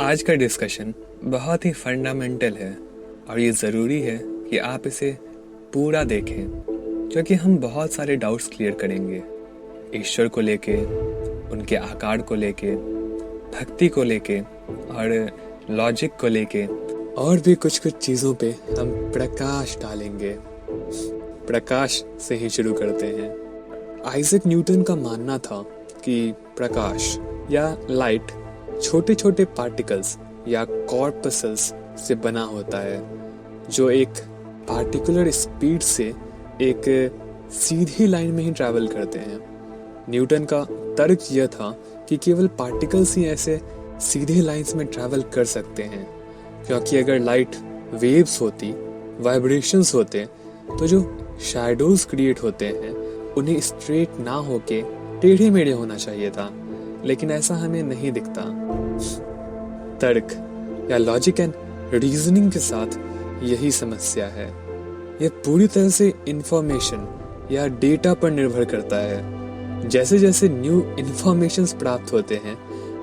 आज का डिस्कशन बहुत ही फंडामेंटल है और ये ज़रूरी है कि आप इसे पूरा देखें क्योंकि हम बहुत सारे डाउट्स क्लियर करेंगे ईश्वर को लेके, उनके आकार को लेके, भक्ति को लेके और लॉजिक को लेके और भी कुछ कुछ चीज़ों पे हम प्रकाश डालेंगे। प्रकाश से ही शुरू करते हैं। आइजैक न्यूटन का मानना था कि प्रकाश या लाइट छोटे छोटे पार्टिकल्स या कॉर्पसल्स से बना होता है जो एक पार्टिकुलर स्पीड से एक सीधी लाइन में ही ट्रैवल करते हैं। न्यूटन का तर्क यह था कि केवल पार्टिकल्स ही ऐसे सीधे लाइंस में ट्रैवल कर सकते हैं, क्योंकि अगर लाइट वेव्स होती, वाइब्रेशंस होते, तो जो शैडोज क्रिएट होते हैं उन्हें स्ट्रेट ना होके टेढ़े मेढ़े होना चाहिए था, लेकिन ऐसा हमें नहीं दिखता। तर्क या लॉजिक एंड रीजनिंग के साथ यही समस्या है। यह पूरी तरह से इंफॉर्मेशन या डेटा पर निर्भर करता है। जैसे जैसे न्यू इंफॉर्मेशंस प्राप्त होते हैं,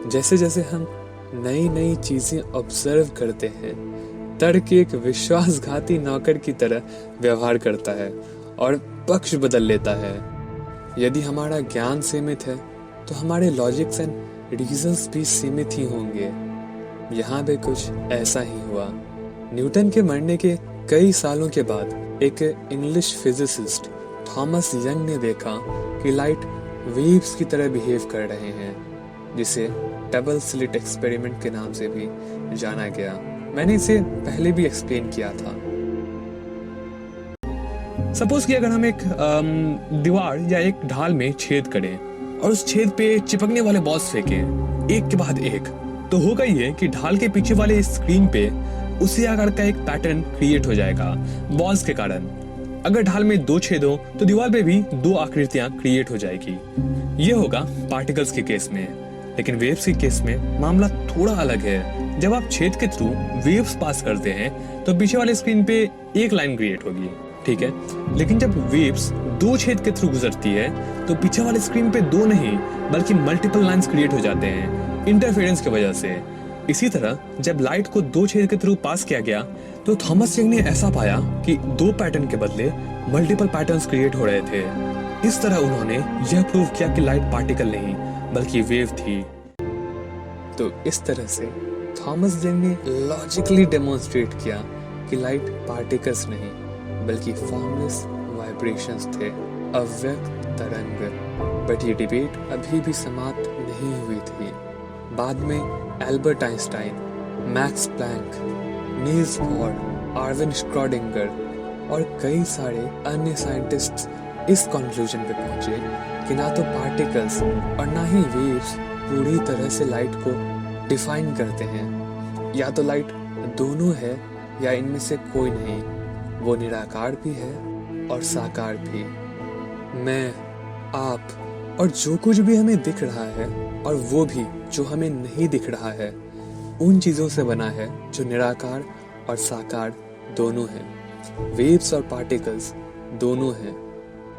जैसे जैसे हम नई नई चीजें ऑब्जर्व करते हैं, तर्क एक विश्वासघाती नौकर की तरह व्यवहार करता है और पक्ष बदल लेता है। यदि हमारा ज्ञान सीमित है तो हमारे लॉजिक्स एंड रीजंस भी सीमित ही होंगे। यहाँ भी कुछ ऐसा ही हुआ। न्यूटन के मरने के कई सालों के बाद एक इंग्लिश फिजिसिस्ट थॉमस यंग ने देखा कि लाइट वेव्स की तरह बिहेव कर रहे हैं, जिसे डबल स्लिट एक्सपेरिमेंट के नाम से भी जाना गया। मैंने इसे पहले भी एक्सप्लेन किया था। सपोज कि अगर हम एक दीवार या एक ढाल में छेद करें और उस छेद पे चिपकने वाले बॉल्स फेंकें एक के बाद एक, तो होगा ये कि ढाल के पीछे वाले स्क्रीन पे उसी आकार का एक पैटर्न क्रिएट हो जाएगा बॉल्स के कारण। अगर ढाल में दो छेद हो तो दीवार पे भी दो आकृतियां क्रिएट हो जाएगी। ये होगा पार्टिकल्स के केस में, लेकिन वेव्स के केस में मामला थोड़ा अलग है। जब आप छेद के थ्रू वेव्स पास करते हैं तो पीछे वाले स्क्रीन पे एक लाइन क्रिएट होगी, ठीक है, लेकिन जब वेव्स दो छेद के थ्रू गुजरती है तो पीछे वाले स्क्रीन पे दो नहीं बल्कि मल्टीपल लाइंस क्रिएट हो जाते हैं इंटरफेरेंस की वजह से। इसी तरह जब लाइट को दो छेद के थ्रू पास किया गया तो थॉमस यंग ने ऐसा पाया कि दो पैटर्न के बदले मल्टीपल पैटर्न्स क्रिएट हो रहे थे। इस तरह उन्होंने यह प्रूव किया कि लाइट पार्टिकल नहीं बल्कि वेव थी। तो इस तरह से थॉमस यंग ने लॉजिकली डेमोन्स्ट्रेट किया कि लाइट पार्टिकल्स नहीं बल्कि फॉर्मलेस वाइब्रेशंस थे, अव्यक्त तरंग। बट ये डिबेट अभी भी समाप्त नहीं हुई थी। बाद में Albert Einstein, Max Planck, Niels Bohr, Erwin Schrodinger और कई सारे अन्य साइंटिस्ट्स इस कंक्लूजन पे पहुंचे कि ना तो पार्टिकल्स और ना ही वेव्स पूरी तरह से लाइट को डिफाइन करते हैं। या तो लाइट दोनों है या इनमें से कोई नहीं। वो निराकार भी है और साकार भी। मैं, आप और जो कुछ भी हमें दिख रहा है और वो भी जो हमें नहीं दिख रहा है, उन चीज़ों से बना है जो निराकार और साकार दोनों हैं। वेव्स और पार्टिकल्स दोनों हैं,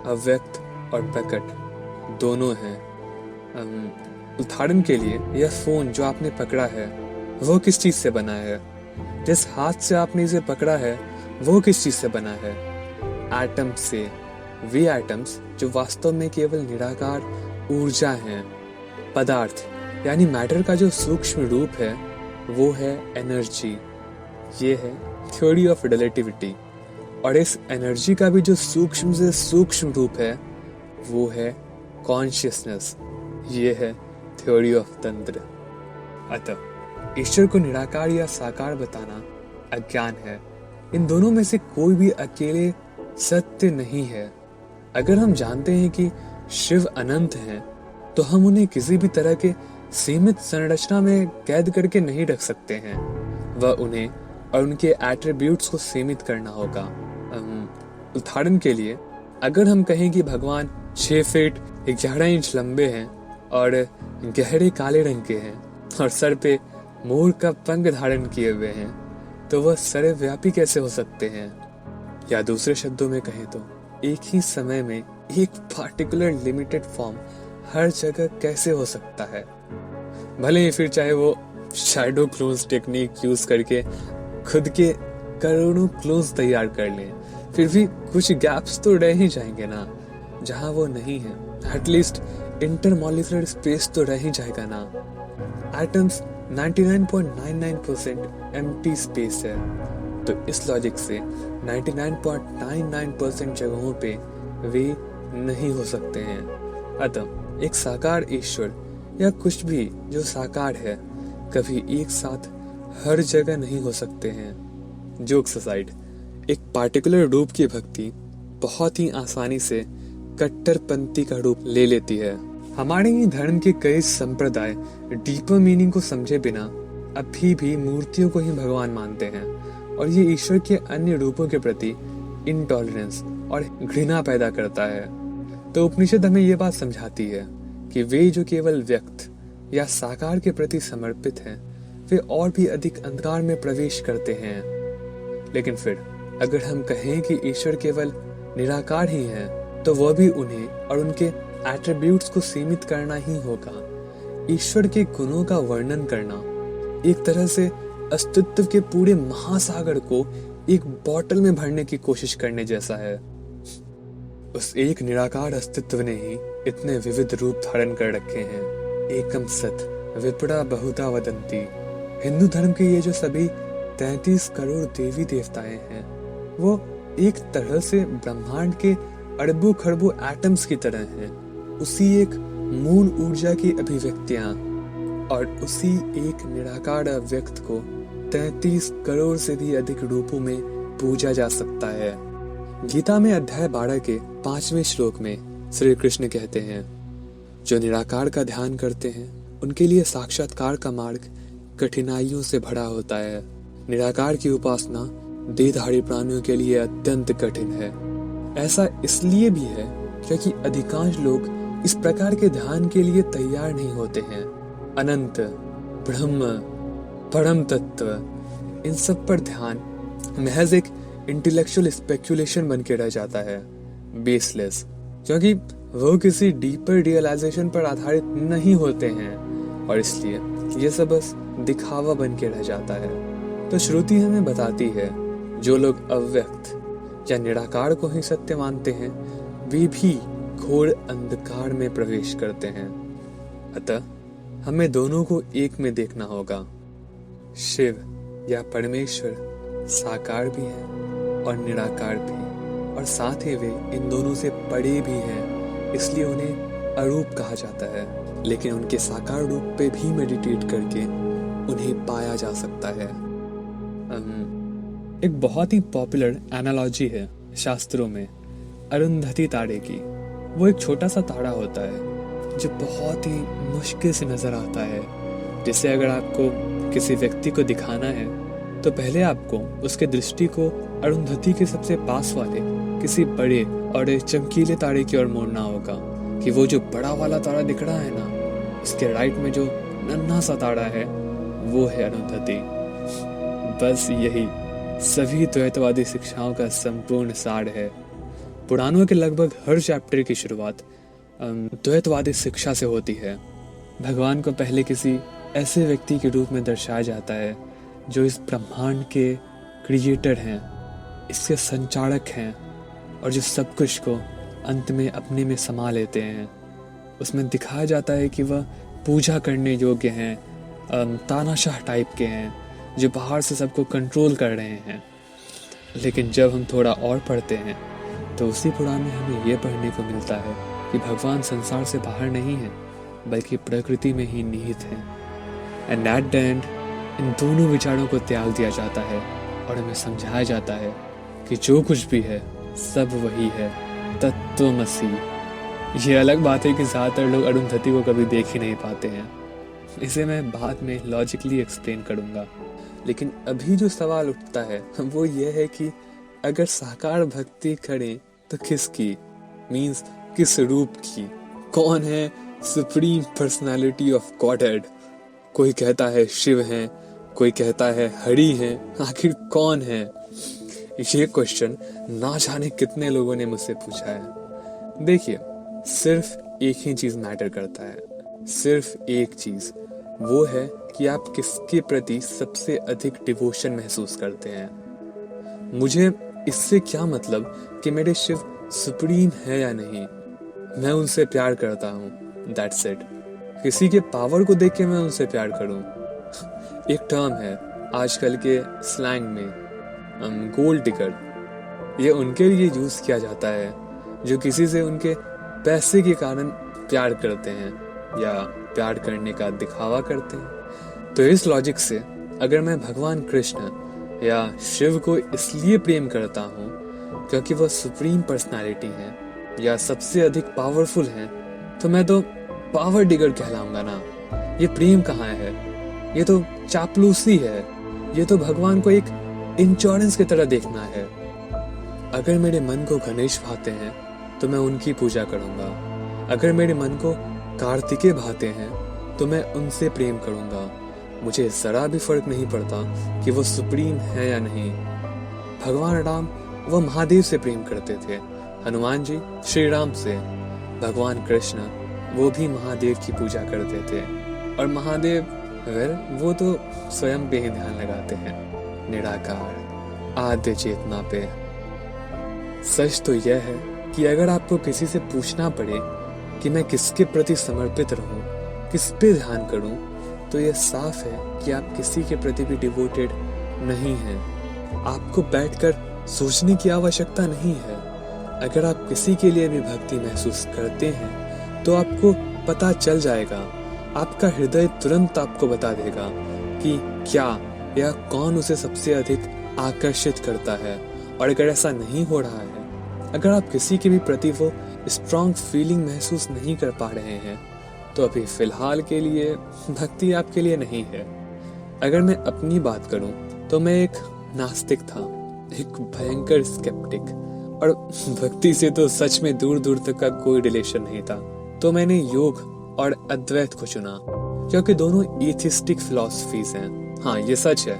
अव्यक्त और प्रकट दोनों हैं। उदाहरण के लिए यह फ़ोन जो आपने पकड़ा है वो किस चीज़ से बना है? जिस हाथ से आपने इसे पकड़ा है वो किस चीज से बना है? एटम से। वे एटम्स जो वास्तव में केवल निराकार ऊर्जा हैं। पदार्थ यानी मैटर का जो सूक्ष्म रूप है वो है एनर्जी। ये है थ्योरी ऑफ रिलेटिविटी। और इस एनर्जी का भी जो सूक्ष्म से सूक्ष्म रूप है वो है कॉन्शियसनेस। ये है थ्योरी ऑफ तंत्र। अतः ईश्वर को निराकार या साकार बताना अज्ञान है। इन दोनों में से कोई भी अकेले सत्य नहीं है। अगर हम जानते हैं कि शिव अनंत हैं, तो हम उन्हें किसी भी तरह के सीमित संरचना में कैद करके नहीं रख सकते हैं। वह उन्हें और उनके एट्रीब्यूट्स को सीमित करना होगा। उदाहरण के लिए अगर हम कहें कि भगवान 6 फीट 11 इंच लंबे हैं और गहरे काले रंग के हैं और सर पे मोर का पंख धारण किए हुए हैं, तो वह सर्वव्यापी कैसे हो सकते हैं? या दूसरे शब्दों में कहें तो एक ही समय में एक पार्टिकुलर लिमिटेड फॉर्म हर जगह कैसे हो सकता है? भले ही फिर चाहे वो शैडो क्लोन्स टेक्निक यूज करके खुद के करोड़ों क्लोन्स तैयार कर लें, फिर भी कुछ गैप्स तो रह ही जाएंगे ना जहां वो नहीं है। एटलीस्ट इंटरमॉलिक्यूलर स्पेस तो रह ही जाएगा ना। एटम्स 99.99% एम्प्टी स्पेस है, तो इस लॉजिक से 99.99% जगहों पे वे नहीं हो सकते हैं। अतः एक साकार ईश्वर या कुछ भी जो साकार है कभी एक साथ हर जगह नहीं हो सकते हैं। जोक्स असाइड, एक पार्टिकुलर रूप की भक्ति बहुत ही आसानी से कट्टरपंथी का रूप ले लेती है। हमारे ही धर्म के कई संप्रदाय डीपर मीनिंग को समझे बिना अभी भी मूर्तियों को ही भगवान मानते हैं, और ये ईश्वर के अन्य रूपों के प्रति इंटॉलरेंस और घृणा पैदा करता है। तो उपनिषद हमें ये बात समझाती है कि वे जो केवल व्यक्त या साकार के प्रति समर्पित हैं, वे और भी अधिक अंधकार में प्रवेश करते हैं। लेकिन फिर अगर हम कहें कि ईश्वर केवल निराकार ही है, तो वह भी उन्हें और उनके एट्रीब्यूट्स को सीमित करना ही होगा। ईश्वर के गुणों का वर्णन करना एक तरह से अस्तित्व के पूरे महासागर को एक बोतल में भरने की कोशिश करने जैसा है। उस एक निराकार अस्तित्व ने ही इतने विविध रूप धारण कर रखे हैं। एकम सत विपड़ा बहुधा वदंती। हिंदू धर्म के ये जो सभी 33 करोड़ देवी देवताएं हैं, वो एक तरह से ब्रह्मांड के अरबों खरबों एटम्स की तरह हैं। उसी एक मूल ऊर्जा की अभिव्यक्तियां, और उसी एक निराकार व्यक्त को 33 करोड़ से भी अधिक रूपों में पूजा जा सकता है। गीता में अध्याय 12 के 5वें श्लोक में श्री कृष्ण कहते हैं, जो निराकार का ध्यान करते हैं उनके लिए साक्षात्कार का मार्ग कठिनाइयों से भरा होता है। निराकार की उपासना देहधारी प्राणियों के लिए अत्यंत कठिन है। ऐसा इसलिए भी है क्योंकि अधिकांश लोग इस प्रकार के ध्यान के लिए तैयार नहीं होते हैं। अनंत, ब्रह्म, परम तत्व, इन सब पर ध्यान महज एक इंटेलेक्चुअल स्पेक्युलेशन बन के रह जाता है, बेसलेस, क्योंकि वो किसी डीपर रियलाइजेशन पर आधारित नहीं होते हैं, और इसलिए ये सब बस दिखावा बन के रह जाता है। तो श्रुति हमें बताती है, जो लोग अव्यक्त या निराकार को ही सत्य मानते हैं, वे भी घोर अंधकार में प्रवेश करते हैं। अतः हमें दोनों को एक में देखना होगा। शिव या परमेश्वर साकार भी है और निराकार भी, और साथ ही वे इन दोनों से परे भी हैं, इसलिए उन्हें अरूप कहा जाता है। लेकिन उनके साकार रूप पे भी मेडिटेट करके उन्हें पाया जा सकता है। एक बहुत ही पॉपुलर एनालॉजी है शास्त्रों में अरुंधति तारे की। वो एक छोटा सा तारा होता है जो बहुत ही मुश्किल से नजर आता है, जिसे अगर आपको किसी व्यक्ति को दिखाना है तो पहले आपको उसके दृष्टि को अरुंधति के सबसे पास वाले किसी बड़े और चमकीले तारे की ओर मोड़ना होगा, कि वो जो बड़ा वाला तारा दिख रहा है ना, उसके राइट में जो नन्हा सा तारा है वो है अरुंधति। बस यही सभी द्वैतवादी शिक्षाओं का संपूर्ण सार है। पुराणों के लगभग हर चैप्टर की शुरुआत द्वैतवादी शिक्षा से होती है। भगवान को पहले किसी ऐसे व्यक्ति के रूप में दर्शाया जाता है जो इस ब्रह्मांड के क्रिएटर हैं, इसके संचालक हैं, और जो सब कुछ को अंत में अपने में समा लेते हैं। उसमें दिखाया जाता है कि वह पूजा करने योग्य हैं, तानाशाह टाइप के हैं, जो बाहर से सबको कंट्रोल कर रहे हैं। लेकिन जब हम थोड़ा और पढ़ते हैं तो उसी पुराण में हमें यह पढ़ने को मिलता है कि भगवान संसार से बाहर नहीं है, बल्कि प्रकृति में ही निहित है। And at the and in दोनों विचारों को त्याग दिया जाता है और हमें समझाया जाता है कि जो कुछ भी है सब वही है, तत्वमसि। ये अलग बात है कि ज़्यादातर लोग अरुंधति को कभी देख ही नहीं पाते हैं। इसे मैं बाद में लॉजिकली एक्सप्लेन करूँगा। लेकिन अभी जो सवाल उठता है वो ये है कि अगर साकार भक्ति करें तो किसकी, मीन्स किस रूप की? कौन है सुप्रीम पर्सनालिटी ऑफ गॉडहेड? कोई कहता है शिव हैं, कोई कहता है हरि हैं, आखिर कौन है? ये क्वेश्चन ना जाने कितने लोगों ने मुझसे पूछा है। देखिए, सिर्फ एक ही चीज मैटर करता है, सिर्फ एक चीज, वो है कि आप किसके प्रति सबसे अधिक डिवोशन महसूस करते हैं। मुझे इससे क्या मतलब कि मेरे शिव सुप्रीम है या नहीं, मैं उनसे प्यार करता हूँ, दैट्स इट। किसी के पावर को देख के मैं उनसे प्यार करूँ। एक टर्म है आजकल के स्लैंग में, गोल्ड डिगर। ये उनके लिए यूज़ किया जाता है जो किसी से उनके पैसे के कारण प्यार करते हैं या प्यार करने का दिखावा करते हैं। तो इस लॉजिक से अगर मैं भगवान कृष्ण या शिव को इसलिए प्रेम करता हूँ क्योंकि वह सुप्रीम पर्सनालिटी है या सबसे अधिक पावरफुल हैं, तो मैं तो पावर डिगर कहलाऊंगा ना। ये प्रेम कहाँ है, ये तो चापलूसी है। ये तो भगवान को एक इंश्योरेंस की तरह देखना है। अगर मेरे मन को गणेश भाते हैं तो मैं उनकी पूजा करूंगा। अगर मेरे मन को कार्तिकेय भाते हैं तो मैं उनसे प्रेम करूंगा। मुझे जरा भी फर्क नहीं पड़ता कि वो सुप्रीम है या नहीं। भगवान राम वो महादेव से प्रेम करते थे, हनुमान जी श्री राम से, भगवान कृष्ण वो भी महादेव की पूजा करते थे। और महादेव वो तो स्वयं पे ही ध्यान लगाते हैं, निराकार आद्य चेतना पे। सच तो यह है कि अगर आपको किसी से पूछना पड़े कि मैं किसके प्रति समर्पित रहूं, किस पे ध्यान करूं, तो यह साफ है कि आप किसी के प्रति भी डिवोटेड नहीं हैं। आपको बैठकर सोचने की आवश्यकता नहीं है। अगर आप किसी के लिए भी भक्ति महसूस करते हैं तो आपको पता चल जाएगा। आपका हृदय तुरंत आपको बता देगा कि क्या या कौन उसे सबसे अधिक आकर्षित करता है। और अगर ऐसा नहीं हो रहा है, अगर आप किसी के भी प्रति वो स्ट्रॉन्ग फीलिंग महसूस नहीं कर पा रहे हैं, तो अभी फिलहाल के लिए भक्ति आपके लिए नहीं है। अगर मैं अपनी बात करूं तो मैं एक नास्तिक था, एक भयंकर स्केप्टिक, और भक्ति से तो सच में दूर दूर तक का कोई रिलेशन नहीं था। तो मैंने योग और अद्वैत को चुना क्योंकि दोनों एथिस्टिक फिलॉसफीज हैं। हाँ, ये सच है,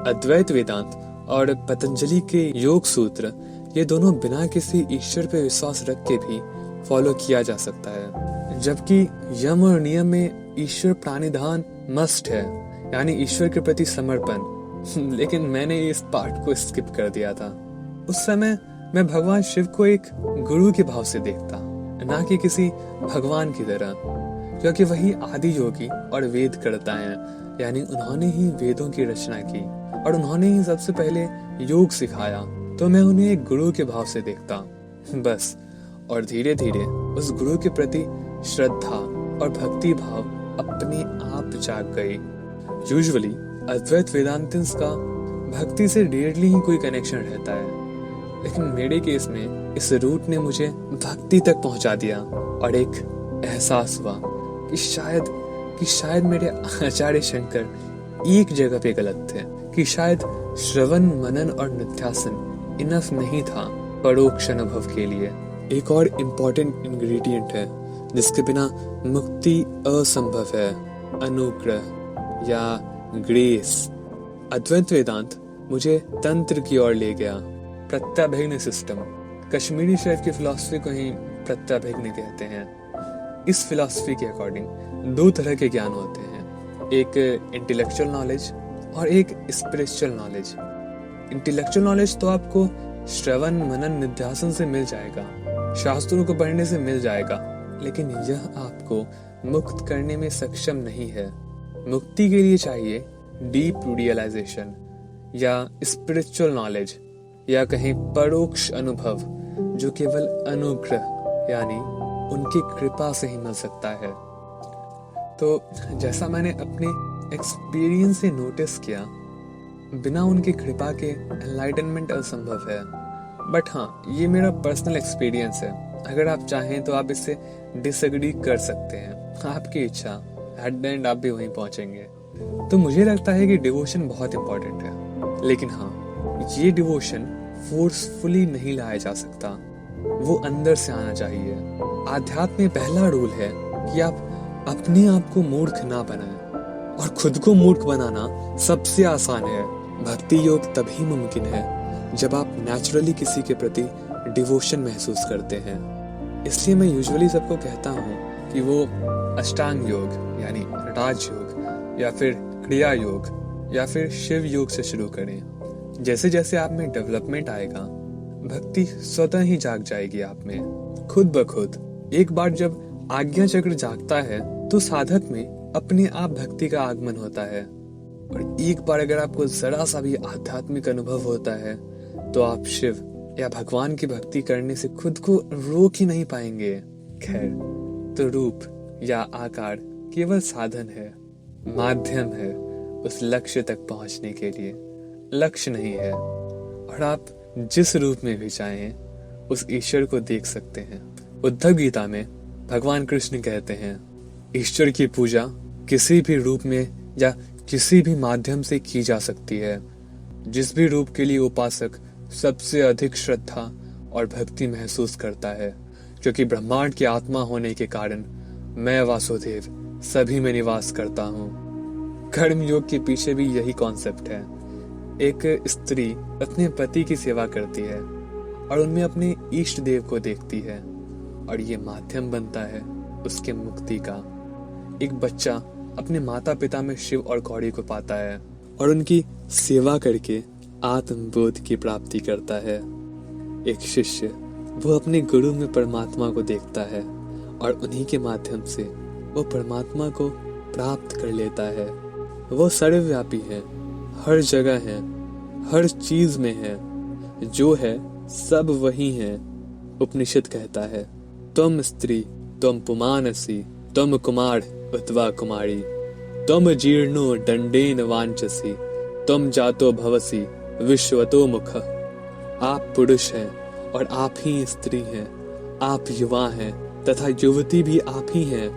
अद्वैत वेदांत और पतंजलि के योग सूत्र, ये दोनों बिना किसी ईश्वर पे विश्वास रख के भी फॉलो किया जा सकता है। जबकि यम और नियम में ईश्वर प्राणिधान मस्ट है, यानी ईश्वर के प्रति समर्पण। लेकिन मैंने इस पार्ट को स्किप कर दिया था। उस समय मैं भगवान शिव को एक गुरु के भाव से देखता, ना कि किसी भगवान की तरह, क्योंकि वही आदि योगी और वेद करता है, यानी उन्होंने ही वेदों की रचना की और उन्होंने ही सबसे पहले योग सिखाया। तो मैं उन्हें एक गुरु के भाव से देखता, बस। और धीरे धीरे उस गुरु के प्रति श्रद्धा और भक्ति भाव अपने आप जाग गई। यूजुअली अद्वैत वेदांतिन्स का भक्ति से रेयरली ही कोई कनेक्शन रहता है, लेकिन मेरे केस में इस रूट ने मुझे भक्ति तक पहुंचा दिया और एक एहसास हुआ कि शायद मेरे आचार्य शंकर एक जगह पे गलत थे, कि शायद श्रवण मनन और निध्यासन इनफ नहीं था परोक्ष अनुभव के लिए। एक और इम्पोर्टेंट इंग्रेडिएंट है जिसके बिना मुक्ति असंभव है, अनुग्रह या ग्रेस। अद्वैत वेदांत मुझे तंत्र की ओर ले गया, प्रत्याभिज्ञ सिस्टम। कश्मीरी शेफ की फिलॉसफी को ही प्रत्याभिज्ञ कहते हैं। इस फिलॉसफी के अकॉर्डिंग दो तरह के ज्ञान होते हैं, एक इंटेलेक्चुअल नॉलेज और एक स्पिरिचुअल नॉलेज। इंटेलेक्चुअल नॉलेज तो आपको श्रवण मनन निध्यासन से मिल जाएगा, शास्त्रों को पढ़ने से मिल जाएगा, लेकिन यह आपको मुक्त करने में सक्षम नहीं है। मुक्ति के लिए चाहिए डीप रियलाइजेशन या स्पिरिचुअल नॉलेज, या कहीं परोक्ष अनुभव, जो केवल अनुग्रह यानी उनकी कृपा से ही मिल सकता है। तो जैसा मैंने अपने एक्सपीरियंस से नोटिस किया, बिना उनकी कृपा के एनलाइटनमेंट असंभव है। बट हाँ, ये मेरा पर्सनल एक्सपीरियंस है। अगर आप चाहें तो आप इससे डिसएग्री कर सकते हैं, आपकी इच्छा। एट द एंड आप भी वहीं पहुंचेंगे। तो मुझे लगता है कि डिवोशन बहुत इंपॉर्टेंट है, लेकिन हाँ, ये डिवोशन फोर्सफुली नहीं लाया जा सकता, वो अंदर से आना चाहिए। आध्यात्म में पहला रूल है कि आप अपने आप को मूर्ख ना बनाएं, और खुद को मूर्ख बनाना सबसे आसान है। भक्ति योग तभी मुमकिन है जब आप नेचुरली किसी के प्रति डिवोशन महसूस करते हैं। इसलिए मैं यूजुअली सबको कहता हूँ कि वो अष्टांग योग यानी राजयोग या फिर क्रिया योग या फिर शिव योग से शुरू करें। जैसे जैसे आप में डेवलपमेंट आएगा, भक्ति स्वतः ही जाग जाएगी आप में, खुद ब खुद। एक बार जब आज्ञा चक्र जागता है तो साधक में अपने आप भक्ति का आगमन होता है। और एक बार अगर आपको जरा सा भी आध्यात्मिक अनुभव होता है तो आप शिव या भगवान की भक्ति करने से खुद को रोक ही नहीं पाएंगे। खैर, तो रूप या आकार केवल साधन है, माध्यम है उस लक्ष्य तक पहुंचने के लिए, लक्ष्य नहीं है। और आप जिस रूप में भी चाहें उस ईश्वर को देख सकते हैं। उद्धव गीता में भगवान कृष्ण कहते हैं, ईश्वर की पूजा किसी भी रूप में या किसी भी माध्यम से की जा सकती है। जिस भी रूप के लिए उपासक सबसे अधिक श्रद्धा और भक्ति महसूस करता है, क्योंकि ब्रह्मांड की आत्मा होने के कारण मैं वासुदेव सभी में निवास करता हूँ। कर्म योग के पीछे भी यही कॉन्सेप्ट है। एक स्त्री अपने पति की सेवा करती है और उनमें अपने इष्ट देव को देखती है और ये माध्यम बनता है उसके मुक्ति का। एक बच्चा अपने माता पिता में शिव और गौरी को पाता है और उनकी सेवा करके आत्मबोध की प्राप्ति करता है। एक शिष्य वो अपने गुरु में परमात्मा को देखता है और उन्हीं के माध्यम से वो परमात्मा को प्राप्त कर लेता है। वो सर्वव्यापी है, हर जगह है, हर चीज में है, जो है सब वही है। उपनिषद कहता है, तुम स्त्री तुम पुमानसी, तुम कुमार अथवा कुमारी, तुम जीर्णो दंडेन वांचसी, तुम जातो भवसी विश्वतो मुख। आप पुरुष हैं और आप ही स्त्री हैं, आप युवा हैं तथा युवती भी आप ही हैं।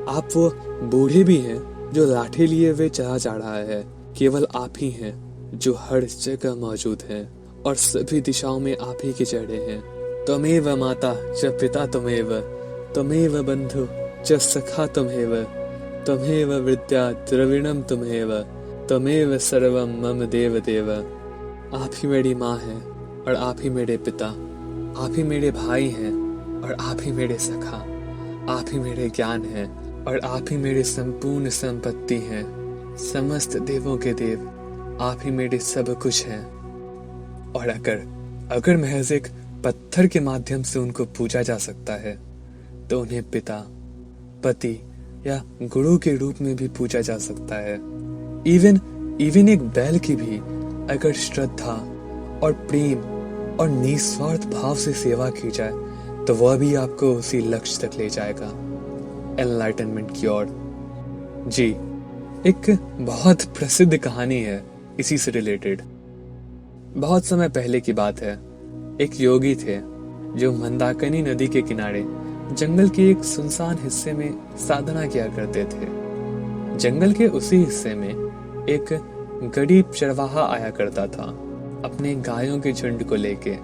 आप वो बूढ़े भी हैं जो लाठी लिए हुए चला जा रहा है। केवल आप ही हैं जो हर जगह मौजूद हैं और सभी दिशाओं में आप ही के चढ़े हैं। त्वमेव माता च पिता त्वमेव, त्वमेव बंधु च सखा त्वमेव, त्वमेव विद्या द्रविणम त्वमेव, त्वमेव सर्वम मम देव देव। आप ही मेरी माँ हैं और आप ही मेरे पिता, आप ही मेरे भाई हैं और आप ही मेरे सखा, आप ही मेरे ज्ञान हैं और आप ही मेरे संपूर्ण संपत्ति हैं। समस्त देवों के देव आप ही मेरे सब कुछ हैं। और अगर महज एक पत्थर के माध्यम से उनको पूजा जा सकता है तो उन्हें पिता, पति या गुरु के रूप में भी पूजा जा सकता है। इवन एक बैल की भी अगर श्रद्धा और प्रेम और निस्वार्थ भाव से सेवा की जाए तो वह भी आपको उसी लक्ष्य तक ले जाएगा, एनलाइटनमेंट की ओर। जी, एक बहुत प्रसिद्ध कहानी है इसी से रिलेटेड। बहुत समय पहले की बात है। एक योगी थे जो मंदाकिनी नदी के किनारे जंगल के एक सुनसान हिस्से में साधना किया करते थे। जंगल के उसी हिस्से में एक गरीब चरवाहा आया करता था अपने गायों के झुंड को लेके।